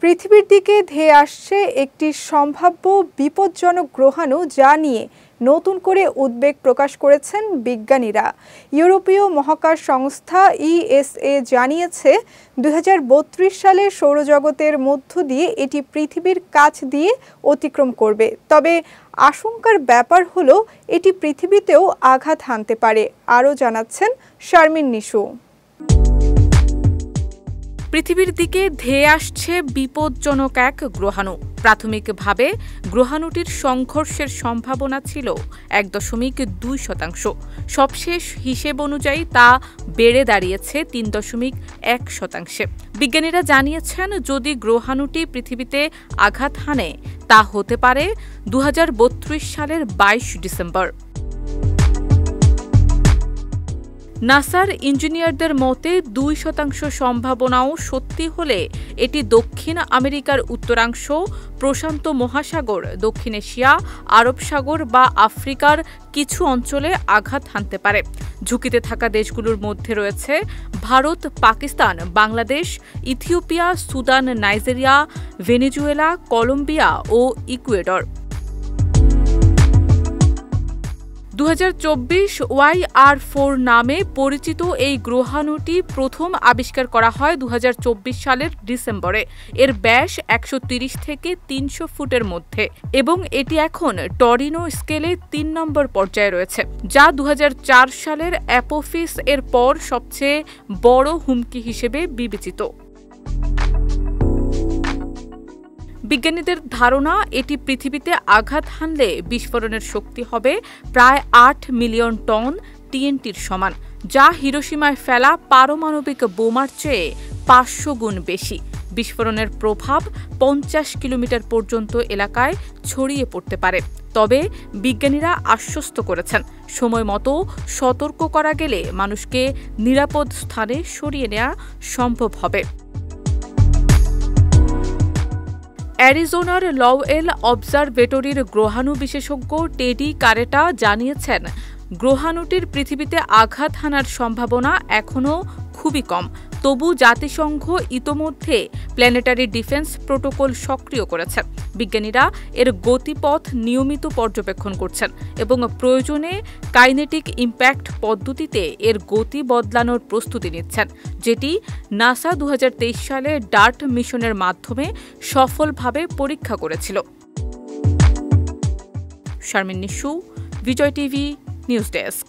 পৃথিবীর দিকে ধেয়ে আসছে একটি সম্ভাব্য বিপজ্জনক গ্রহাণু, যা নিয়ে নতুন করে উদ্বেগ প্রকাশ করেছেন বিজ্ঞানীরা। ইউরোপীয় মহাকাশ সংস্থা ইএসএ জানিয়েছে 2032 সালে সৌরজগতের মধ্য দিয়ে এটি পৃথিবীর কাছ দিয়ে অতিক্রম করবে। তবে আশঙ্কার ব্যাপার হলো এটি পৃথিবীতেও আঘাত হানতে পারে। আরও জানাচ্ছেন শারমিন নিশু। পৃথিবীর দিকে ধেয়ে আসছে বিপজ্জনক এক গ্রহাণু। প্রাথমিকভাবে গ্রহাণুটির সংঘর্ষের সম্ভাবনা ছিল 1.2%। সবশেষ হিসেব অনুযায়ী তা বেড়ে দাঁড়িয়েছে 3.1%। বিজ্ঞানীরা জানিয়েছেন, যদি গ্রহাণুটি পৃথিবীতে আঘাত হানে তা হতে পারে 2032 সালের 22 ডিসেম্বর। নাসার ইঞ্জিনিয়ারদের মতে 2% সম্ভাবনাও সত্যি হলে এটি দক্ষিণ আমেরিকার উত্তরাংশ, প্রশান্ত মহাসাগর, দক্ষিণ এশিয়া, আরব সাগর বা আফ্রিকার কিছু অঞ্চলে আঘাত হানতে পারে। ঝুঁকিতে থাকা দেশগুলোর মধ্যে রয়েছে Bharat, Pakistan, Bangladesh, Ethiopia, Sudan, Nigeria, Venezuela, Colombia ও ইকুয়েডর। 2024 YR4 নামে পরিচিত এই গ্রহাণুটি প্রথম আবিষ্কার করা হয় 2024 সালের ডিসেম্বরে। এর ব্যাস 130 থেকে 300 ফুটের মধ্যে এবং এটি এখন টরিনো স্কেলে 3 নম্বর পর্যায়ে রয়েছে, যা 2004 সালের অ্যাপোফিস এর পর সবচেয়ে বড় হুমকি হিসেবে বিবেচিত। বিজ্ঞানীদের ধারণা, এটি পৃথিবীতে আঘাত হানলে বিস্ফোরণের শক্তি হবে প্রায় 8 মিলিয়ন টন টিএনটির সমান, যা হিরোশিমায় ফেলা পারমাণবিক বোমার চেয়ে 500 গুণ বেশি। বিস্ফোরণের প্রভাব 50 কিলোমিটার পর্যন্ত এলাকায় ছড়িয়ে পড়তে পারে। তবে বিজ্ঞানীরা আশ্বস্ত করেছেন, সময় মতো সতর্ক করা গেলে মানুষকে নিরাপদ স্থানে সরিয়ে নেওয়া সম্ভব হবে। অ্যারিজোনার লওয়েল অবজারভেটরির গ্রহাণু বিশেষজ্ঞ টেডি কারেটা জানিয়েছেন, গ্রহাণুটির পৃথিবীতে আঘাত হানার সম্ভাবনা এখনও খুবই কম। তবু জাতিসংঘ ইতোমধ্যে প্ল্যানেটারি ডিফেন্স প্রোটোকল সক্রিয় করেছে। বিজ্ঞানীরা এর গতিপথ নিয়মিত পর্যবেক্ষণ করছেন এবং প্রয়োজনে কাইনেটিক ইম্প্যাক্ট পদ্ধতিতে এর গতি বদলানোর প্রস্তুতি নিচ্ছেন, যেটি নাসা 2023 সালে ডার্ট মিশনের মাধ্যমে সফলভাবে পরীক্ষা করেছিল। শারমিন নিশু, বিজয় টিভি নিউজ ডেস্ক।